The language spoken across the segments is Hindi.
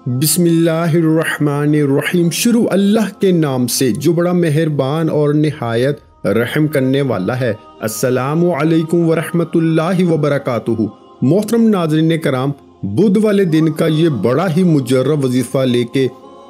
बिस्मिल्लाहिर्रहमानिर्रहीम। शुरू अल्लाह के नाम से जो बड़ा मेहरबान और निहायत रहम करने वाला है। अस्सलामु अलैकुम वरहमतुल्लाहि वबरकातुहू। मोहतरम नाज़रीन कराम, बुध वाले दिन का ये बड़ा ही मुजर्रब वजीफ़ा लेके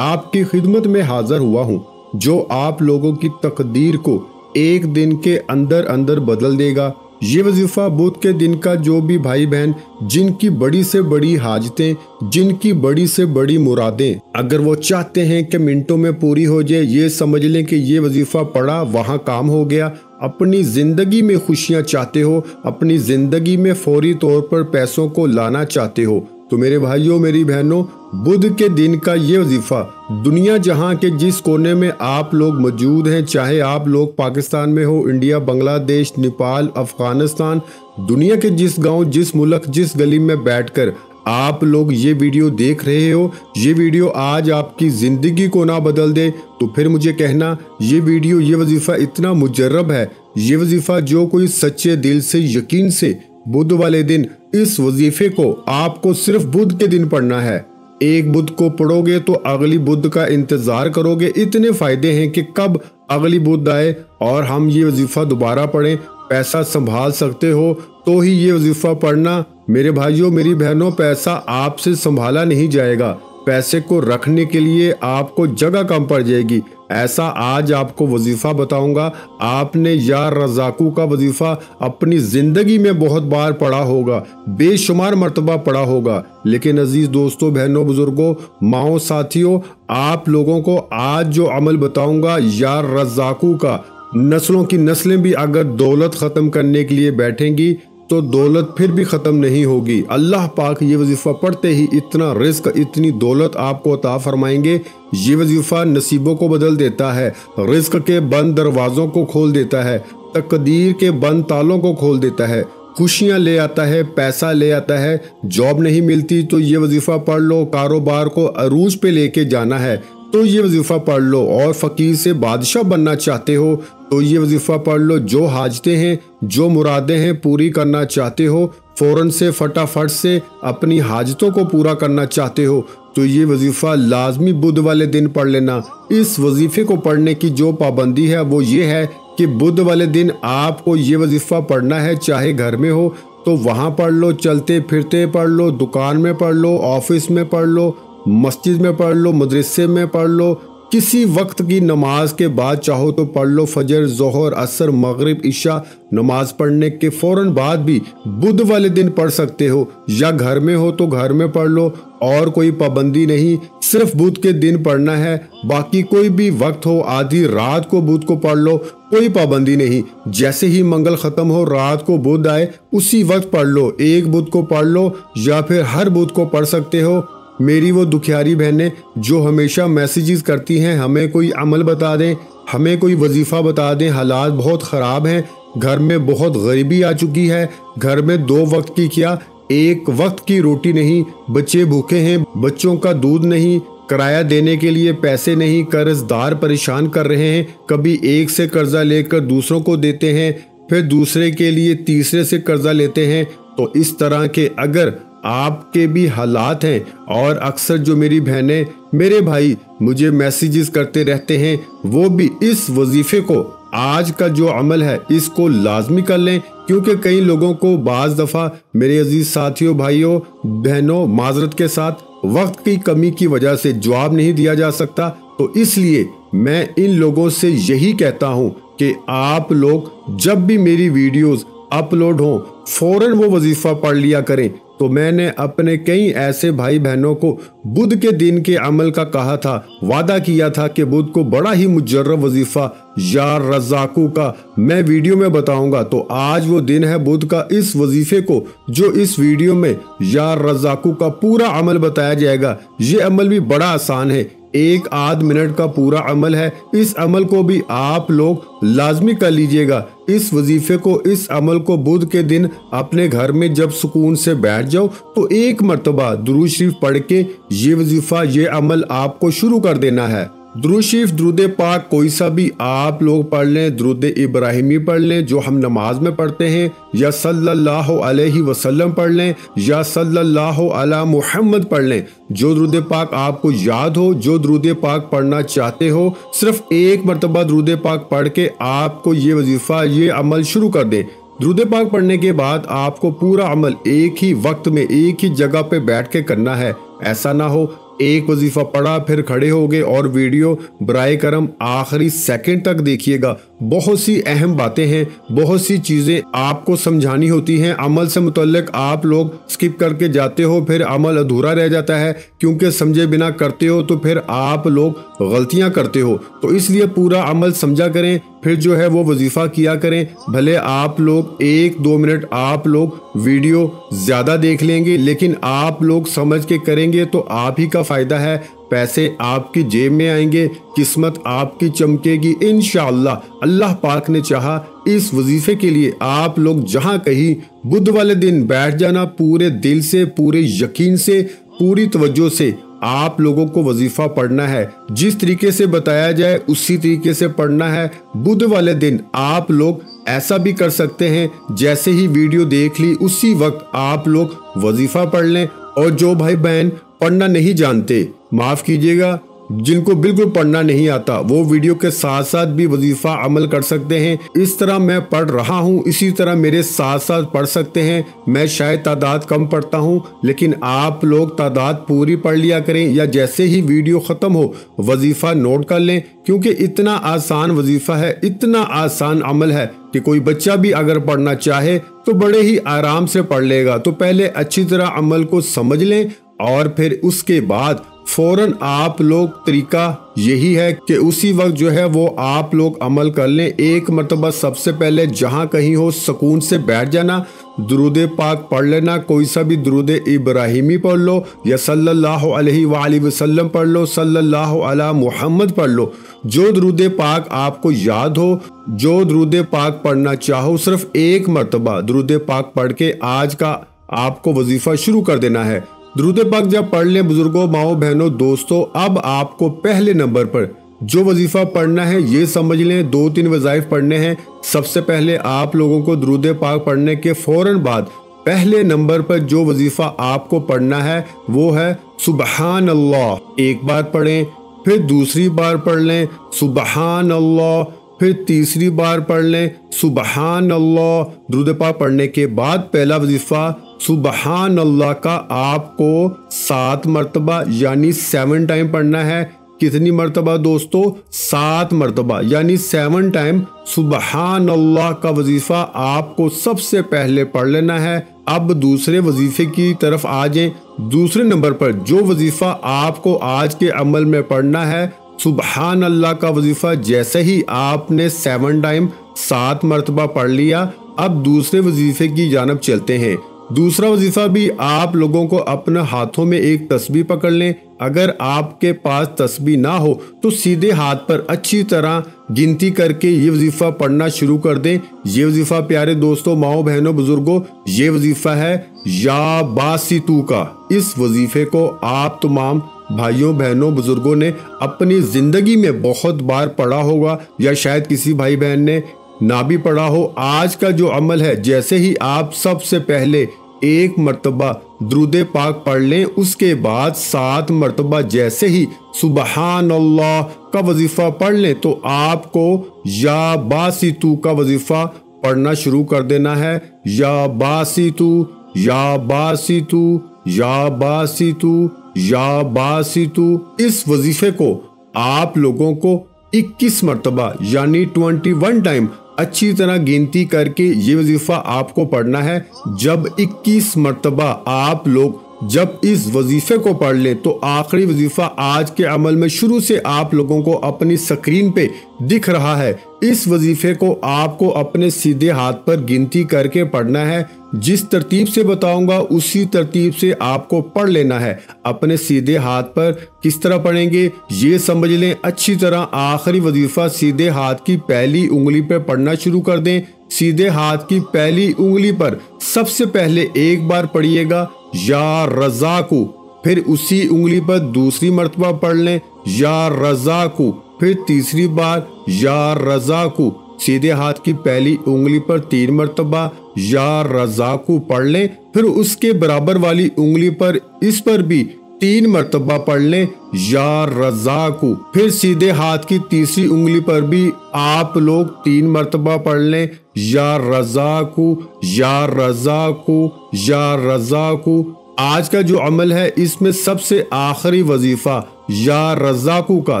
आपकी खिदमत में हाजिर हुआ हूँ, जो आप लोगों की तकदीर को एक दिन के अंदर अंदर बदल देगा। ये वजीफ़ा बुध के दिन का जो भी भाई बहन जिनकी बड़ी से बड़ी हाजतें, जिनकी बड़ी से बड़ी मुरादें अगर वो चाहते हैं कि मिनटों में पूरी हो जाए, ये समझ लें कि ये वजीफ़ा पढ़ा वहाँ काम हो गया। अपनी ज़िंदगी में खुशियाँ चाहते हो, अपनी ज़िंदगी में फौरी तौर पर पैसों को लाना चाहते हो, तो मेरे भाइयों मेरी बहनों, बुध के दिन का ये वजीफ़ा दुनिया जहां के जिस कोने में आप लोग मौजूद हैं, चाहे आप लोग पाकिस्तान में हो, इंडिया, बांग्लादेश, नेपाल, अफगानिस्तान, दुनिया के जिस गांव, जिस मुल्क, जिस गली में बैठकर आप लोग ये वीडियो देख रहे हो, ये वीडियो आज आपकी ज़िंदगी को ना बदल दे तो फिर मुझे कहना ये वीडियो, ये वजीफ़ा इतना मुजर्रब है। ये वजीफ़ा जो कोई सच्चे दिल से, यकीन से बुध वाले दिन, इस वजीफे को आपको सिर्फ बुध के दिन पढ़ना है। एक बुध को पढ़ोगे तो अगली बुध का इंतजार करोगे। इतने फायदे हैं कि कब अगली बुध आए और हम ये वजीफा दोबारा पढ़ें। पैसा संभाल सकते हो तो ही ये वजीफा पढ़ना। मेरे भाइयों मेरी बहनों, पैसा आपसे संभाला नहीं जाएगा, पैसे को रखने के लिए आपको जगह कम पड़ जाएगी। ऐसा आज आपको वजीफ़ा बताऊंगा। आपने या रज़ाकू का वजीफ़ा अपनी ज़िंदगी में बहुत बार पढ़ा होगा, बेशुमार मर्तबा पढ़ा होगा, लेकिन अजीज़ दोस्तों, बहनों, बुजुर्गों, माओ, साथियों, आप लोगों को आज जो अमल बताऊंगा या रज़ाकू का, नस्लों की नस्लें भी अगर दौलत ख़त्म करने के लिए बैठेंगी तो दौलत फिर भी ख़त्म नहीं होगी। अल्लाह पाक ये वजीफ़ा पढ़ते ही इतना रिस्क, इतनी दौलत आपको अता फरमाएंगे। ये वजीफ़ा नसीबों को बदल देता है, रिस्क के बंद दरवाज़ों को खोल देता है, तकदीर के बंद तालों को खोल देता है, खुशियाँ ले आता है, पैसा ले आता है। जॉब नहीं मिलती तो ये वजीफ़ा पढ़ लो, कारोबार को अरूज पे लेके जाना है तो ये वजीफ़ा पढ़ लो, और फ़कीर से बादशाह बनना चाहते हो तो ये वजीफ़ा पढ़ लो, जो हाजतें हैं, जो मुरादें हैं पूरी करना चाहते हो, फ़ौरन से फटाफट से अपनी हाजतों को पूरा करना चाहते हो तो ये वजीफ़ा लाजमी बुध वाले दिन पढ़ लेना। इस वजीफ़े को पढ़ने की जो पाबंदी है वो ये है कि बुध वाले दिन आपको ये वजीफ़ा पढ़ना है, चाहे घर में हो तो वहाँ पढ़ लो, चलते फिरते पढ़ लो, दुकान में पढ़ लो, ऑफिस में पढ़ लो, मस्जिद में पढ़ लो, मदरसे में पढ़ लो, किसी वक्त की नमाज के बाद चाहो तो पढ़ लो। फजर, जोहर, असर, मगरिब, इशा नमाज पढ़ने के फौरन बाद भी बुध वाले दिन पढ़ सकते हो, या घर में हो तो घर में पढ़ लो, और कोई पाबंदी नहीं, सिर्फ बुध के दिन पढ़ना है। बाकी कोई भी वक्त हो, आधी रात को बुध को पढ़ लो, कोई पाबंदी नहीं। जैसे ही मंगल खत्म हो, रात को बुध आए, उसी वक्त पढ़ लो। एक बुध को पढ़ लो या फिर हर बुध को पढ़ सकते हो। मेरी वो दुखियारी बहनें जो हमेशा मैसेजेस करती हैं, हमें कोई अमल बता दें, हमें कोई वजीफ़ा बता दें, हालात बहुत ख़राब हैं, घर में बहुत गरीबी आ चुकी है, घर में 2 वक्त की क्या, 1 वक्त की रोटी नहीं, बच्चे भूखे हैं, बच्चों का दूध नहीं, किराया देने के लिए पैसे नहीं, कर्जदार परेशान कर रहे हैं, कभी एक से कर्जा लेकर दूसरों को देते हैं, फिर दूसरे के लिए तीसरे से कर्जा लेते हैं। तो इस तरह के अगर आपके भी हालात हैं, और अक्सर जो मेरी बहनें, मेरे भाई मुझे मैसेजेस करते रहते हैं, वो भी इस वजीफे को, आज का जो अमल है इसको लाजमी कर लें, क्योंकि कई लोगों को बाज़ दफ़ा मेरे अजीज साथियों, भाइयों, बहनों, माजरत के साथ वक्त की कमी की वजह से जवाब नहीं दिया जा सकता। तो इसलिए मैं इन लोगों से यही कहता हूँ कि आप लोग जब भी मेरी वीडियोस अपलोड हों फौरन वो वजीफ़ा पढ़ लिया करें। तो मैंने अपने कई ऐसे भाई बहनों को बुध के दिन के अमल का कहा था, वादा किया था कि बुध को बड़ा ही मुजर्रब वजीफ़ा या रज़ाकू का मैं वीडियो में बताऊंगा। तो आज वो दिन है बुध का। इस वजीफ़े को जो इस वीडियो में या रज़ाकू का पूरा अमल बताया जाएगा, ये अमल भी बड़ा आसान है, 1 आध मिनट का पूरा अमल है। इस अमल को भी आप लोग लाजमी कर लीजिएगा। इस वजीफे को, इस अमल को बुध के दिन अपने घर में जब सुकून से बैठ जाओ तो 1 मरतबा दुरूद शरीफ पढ़ के ये वजीफा, ये अमल आपको शुरू कर देना है। दुरूद शरीफ दुरूद पाक कोई सा भी आप लोग पढ़ लें, दुरूद इब्राहिमी पढ़ लें जो हम नमाज में पढ़ते हैं, या सल्लल्लाहु अलैहि वसल्लम पढ़ लें, या सल्लल्लाहु अला मुहम्मद पढ़ लें। जो दुरूद पाक आपको याद हो, जो दुरूद पाक पढ़ना चाहते हो, सिर्फ एक मरतबा दुरूद पाक पढ़ के आपको ये वजीफ़ा, ये अमल शुरू कर दें। दुरूद पाक पढ़ने के बाद आपको पूरा अमल एक ही वक्त में एक ही जगह पे बैठ के करना है। ऐसा ना हो एक वजीफा पढ़ा फिर खड़े हो गए, और वीडियो बराए करम आखिरी सेकंड तक देखिएगा। बहुत सी अहम बातें हैं, बहुत सी चीज़ें आपको समझानी होती हैं। अमल से मुतल्लिक आप लोग स्किप करके जाते हो, फिर अमल अधूरा रह जाता है क्योंकि समझे बिना करते हो, तो फिर आप लोग गलतियां करते हो। तो इसलिए पूरा अमल समझा करें, फिर जो है वो वजीफ़ा किया करें। भले आप लोग 1-2 मिनट आप लोग वीडियो ज़्यादा देख लेंगे, लेकिन आप लोग समझ के करेंगे तो आप ही का फ़ायदा है। पैसे आपकी जेब में आएंगे, किस्मत आपकी चमकेगी इंशाअल्लाह। अल्लाह पाक ने चाहा इस वजीफे के लिए आप लोग जहां कहीं बुध वाले दिन बैठ जाना, पूरे दिल से, पूरे यकीन से, पूरी तवज्जो से आप लोगों को वजीफा पढ़ना है। जिस तरीके से बताया जाए उसी तरीके से पढ़ना है। बुध वाले दिन आप लोग ऐसा भी कर सकते हैं, जैसे ही वीडियो देख ली उसी वक्त आप लोग वजीफा पढ़ लें। और जो भाई बहन पढ़ना नहीं जानते, माफ कीजिएगा, जिनको बिल्कुल पढ़ना नहीं आता, वो वीडियो के साथ साथ भी वजीफा अमल कर सकते हैं। इस तरह मैं पढ़ रहा हूँ, इसी तरह मेरे साथ साथ पढ़ सकते हैं। मैं शायद तादाद कम पढ़ता हूँ, लेकिन आप लोग तादाद पूरी पढ़ लिया करें, या जैसे ही वीडियो ख़त्म हो वजीफा नोट कर लें, क्योंकि इतना आसान वजीफा है, इतना आसान अमल है कि कोई बच्चा भी अगर पढ़ना चाहे तो बड़े ही आराम से पढ़ लेगा। तो पहले अच्छी तरह अमल को समझ लें, और फिर उसके बाद फौरन आप लोग, तरीका यही है कि उसी वक्त जो है वो आप लोग अमल कर लें। एक मरतबा सबसे पहले जहां कहीं हो सुकून से बैठ जाना, दुरूद पाक पढ़ लेना। कोई सा भी दुरूद इब्राहिमी पढ़ लो, या सल्लल्लाहु अलैहि वसल्लम पढ़ लो, सल्लल्लाहु अला मुहम्मद पढ़ लो। जो दुरूद पाक आपको याद हो, जो दुरूद पाक पढ़ना चाहो, सिर्फ एक मरतबा दुरूद पाक पढ़ के आज का आपको वजीफा शुरू कर देना है। दुरूद पाक जब पढ़ लें बुजुर्गों, माओ बहनों, दोस्तों, अब आपको पहले नंबर पर जो वजीफा पढ़ना है ये समझ लें। 2-3 वज़ाइफ पढ़ने हैं। सबसे पहले आप लोगों को दुरूद पाक पढ़ने के फौरन बाद पहले नंबर पर जो वजीफा आपको पढ़ना है वो है सुबहान अल्लाह। एक बार पढ़ें, फिर दूसरी बार पढ़ लें सुबहान अल्लाह, फिर तीसरी बार पढ़ लें सुबहान अल्लाह। दुरूद पाक पढ़ने के बाद पहला वजीफा सुबहान अल्लाह का आपको 7 मरतबा यानी 7 टाइम पढ़ना है। कितनी मरतबा दोस्तों? 7 मरतबा यानी 7 टाइम सुबहान अल्लाह का वजीफा आपको सबसे पहले पढ़ लेना है। अब दूसरे वजीफे की तरफ आ जाएं। दूसरे नंबर पर जो वजीफा आपको आज के अमल में पढ़ना है, सुबहान अल्लाह का वजीफा जैसे ही आपने 7 टाइम 7 मरतबा पढ़ लिया, अब दूसरे वजीफे की जानब चलते हैं। दूसरा वजीफा भी आप लोगों को अपने हाथों में एक तस्बीह पकड़ लें। अगर आपके पास तस्बीह ना हो तो सीधे हाथ पर अच्छी तरह गिनती करके ये वजीफा पढ़ना शुरू कर दें। ये वजीफा प्यारे दोस्तों, माओ बहनों, बुजुर्गों, ये वजीफा है या बासितू का। इस वजीफे को आप तमाम भाइयों बहनों बुजुर्गों ने अपनी जिंदगी में बहुत बार पढ़ा होगा, या शायद किसी भाई बहन ने ना भी पढ़ा हो। आज का जो अमल है, जैसे ही आप सबसे पहले एक मरतबा दुरूद पाक पढ़ लें, उसके बाद 7 मरतबा जैसे ही सुबहान अल्लाह का वजीफा पढ़ लें, तो आपको या बासितू का वजीफा पढ़ना शुरू कर देना है। या बासितू, या बासितू, या बासितू, या बासितू। इस वजीफे को आप लोगों को 21 मरतबा यानी 21 टाइम अच्छी तरह गिनती करके ये वजीफा आपको पढ़ना है। जब 21 मरतबा आप लोग जब इस वजीफे को पढ़ लें, तो आखिरी वजीफा आज के अमल में शुरू से आप लोगों को अपनी स्क्रीन पे दिख रहा है। इस वजीफे को आपको अपने सीधे हाथ पर गिनती करके पढ़ना है। जिस तरतीब से बताऊंगा उसी तरतीब से आपको पढ़ लेना है। अपने सीधे हाथ पर किस तरह पढ़ेंगे ये समझ लें अच्छी तरह। आखिरी वजीफा सीधे हाथ की पहली उंगली पर पढ़ना शुरू कर दें। सीधे हाथ की पहली उंगली पर सबसे पहले एक बार पढ़िएगा या रज़ाकू, फिर उसी उंगली पर दूसरी मर्तबा पढ़ लें या रज़ाकु, फिर तीसरी बार या रज़ाकु। सीधे हाथ की पहली उंगली पर 3 मर्तबा या रज़ाकु पढ़ लें, फिर उसके बराबर वाली उंगली पर इस पर भी 3 मर्तबा पढ़ लें या रज़ाकु। फिर सीधे हाथ की तीसरी उंगली पर भी आप लोग 3 मर्तबा पढ़ लें या रज़ाकु या रज़ाकु या रज़ाकु। आज का जो अमल है इसमें सबसे आखिरी वजीफा या रज़ाकु का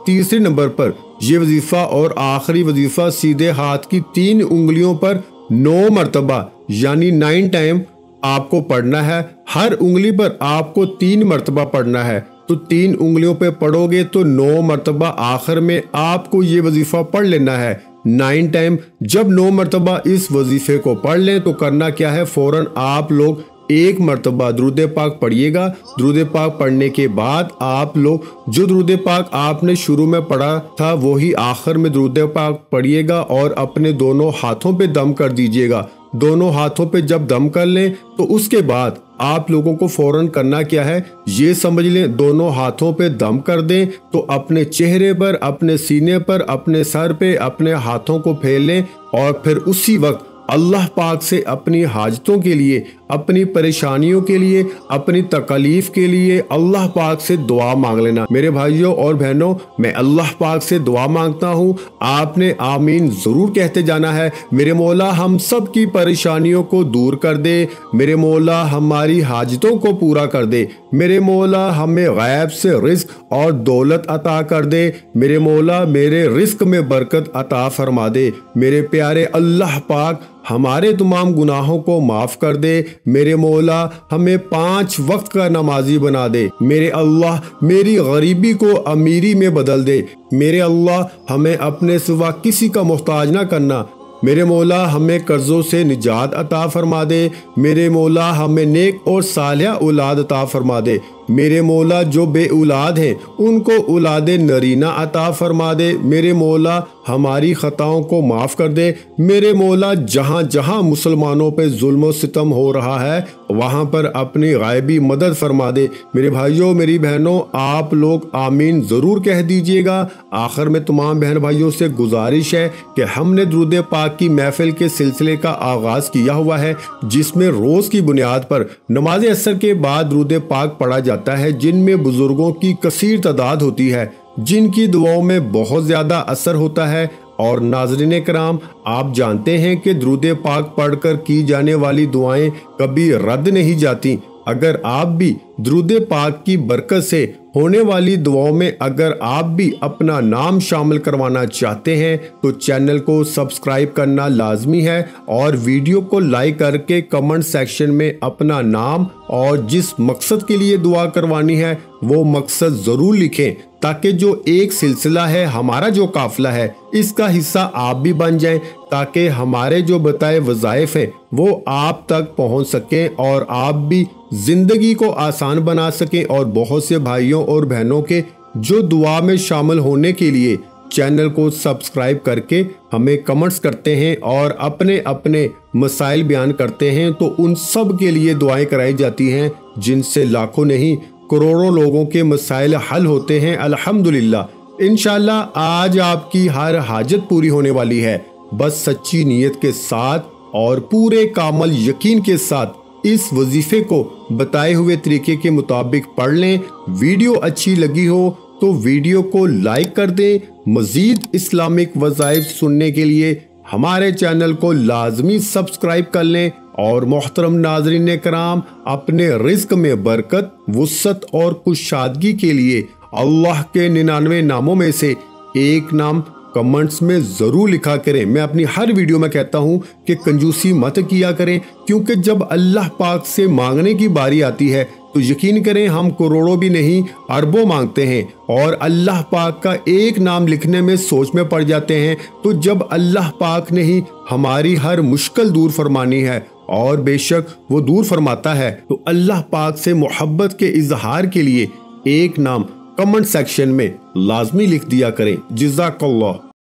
तीसरे नंबर पर ये वजीफा और आखिरी वजीफा सीधे हाथ की 3 उंगलियों पर 9 मर्तबा यानी 9 टाइम आपको पढ़ना है। हर उंगली पर आपको 3 मर्तबा पढ़ना है, तो 3 उंगलियों पे पढ़ोगे तो 9 मर्तबा आखिर में आपको ये वजीफा पढ़ लेना है 9 टाइम। जब 9 मर्तबा इस वजीफे को पढ़ लें तो करना क्या है, फौरन आप लोग 1 मर्तबा दुरूद पाक पढ़िएगा। दुरूद पाक पढ़ने के बाद आप लोग जो दुरूद पाक आपने शुरू में पढ़ा था वही आखिर में दुरूद पाक पढ़िएगा और अपने दोनों हाथों पे दम कर दीजिएगा। दोनों हाथों पे जब दम कर लें तो उसके बाद आप लोगों को फौरन करना क्या है ये समझ लें। दोनों हाथों पे दम कर दें तो अपने चेहरे पर, अपने सीने पर, अपने सर पे अपने हाथों को फेर लें और फिर उसी वक्त अल्लाह पाक से अपनी हाजतों के लिए, अपनी परेशानियों के लिए, अपनी तकलीफ के लिए अल्लाह पाक से दुआ मांग लेना। मेरे भाइयों और बहनों, मैं अल्लाह पाक से दुआ मांगता हूँ, आपने आमीन जरूर कहते जाना है। मेरे मौला हम सब की परेशानियों को दूर कर दे, मेरे मौला हमारी हाजतों को पूरा कर दे, मेरे मौला हमें गैब से रिस्क और दौलत अता कर दे, मेरे मौला मेरे रिस्क में बरकत अता फरमा दे, मेरे प्यारे अल्लाह पाक हमारे तमाम गुनाहों को माफ कर दे, मेरे मौला हमें 5 वक्त का नमाजी बना दे, मेरे अल्लाह मेरी गरीबी को अमीरी में बदल दे, मेरे अल्लाह हमें अपने सिवा किसी का मोहताज ना करना, मेरे मौला हमें कर्जों से निजात अता फरमा दे, मेरे मौला हमें नेक और सालिहा औलाद अता फरमा दे, मेरे मौला जो बे औलाद हैं उनको औलाद नरीना अता फरमा दे, मेरे मौला हमारी खताओं को माफ़ कर दे, मेरे मौला जहाँ जहाँ मुसलमानों पे जुल्म सितम हो रहा है वहाँ पर अपनी गायबी मदद फरमा दे। मेरे भाइयों मेरी बहनों, आप लोग आमीन ज़रूर कह दीजिएगा। आखिर में तमाम बहन भाइयों से गुजारिश है कि हमने दुरूद पाक की महफिल के सिलसिले का आगाज़ किया हुआ है जिसमें रोज़ की बुनियाद पर नमाज असर के बाद दुरूद पाक पढ़ा जाता है, जिनमें बुजुर्गों की कसीर तादाद होती है, जिनकी दुआओं में बहुत ज़्यादा असर होता है। और नाज़रीन कराम, आप जानते हैं कि दुरूद पाक पढ़कर की जाने वाली दुआएं कभी रद्द नहीं जाती। अगर आप भी दुरूद पाक की बरकत से होने वाली दुआओं में अगर आप भी अपना नाम शामिल करवाना चाहते हैं तो चैनल को सब्सक्राइब करना लाजमी है और वीडियो को लाइक करके कमेंट सेक्शन में अपना नाम और जिस मकसद के लिए दुआ करवानी है वो मकसद ज़रूर लिखें, ताकि जो एक सिलसिला है, हमारा जो काफिला है, इसका हिस्सा आप भी बन जाएं, ताकि हमारे जो बताए वज़ाइफ हैं वो आप तक पहुंच सकें और आप भी ज़िंदगी को आसान बना सकें। और बहुत से भाइयों और बहनों के जो दुआ में शामिल होने के लिए चैनल को सब्सक्राइब करके हमें कमेंट्स करते हैं और अपने अपने मसाइल बयान करते हैं, तो उन सब के लिए दुआएं कराई जाती हैं जिनसे लाखों नहीं करोड़ों लोगों के मसाइल हल होते हैं अल्हम्दुलिल्लाह। इंशाल्लाह आज आपकी हर हाजत पूरी होने वाली है। बस सच्ची नीयत के साथ और पूरे कामल यकीन के साथ इस वजीफे को बताए हुए तरीके के मुताबिक पढ़ लें। वीडियो अच्छी लगी हो तो वीडियो को लाइक कर दें। मजीद इस्लामिक वज़ाइफ सुनने के लिए हमारे चैनल को लाजमी सब्सक्राइब कर लें। और मोहतरम नाज़रीन कराम, अपने रिस्क में बरकत, वुसअत और कुशादगी के लिए अल्लाह के 99 नामों में से एक नाम कमेंट्स में ज़रूर लिखा करें। मैं अपनी हर वीडियो में कहता हूँ कि कंजूसी मत किया करें, क्योंकि जब अल्लाह पाक से मांगने की बारी आती है तो यकीन करें हम करोड़ों भी नहीं अरबों मांगते हैं और अल्लाह पाक का एक नाम लिखने में सोच में पड़ जाते हैं। तो जब अल्लाह पाक ने ही हमारी हर मुश्किल दूर फरमानी है और बेशक वो दूर फरमाता है, तो अल्लाह पाक से मोहब्बत के इजहार के लिए एक नाम कमेंट सेक्शन में लाजमी लिख दिया करें। जज़ाकल्लाह।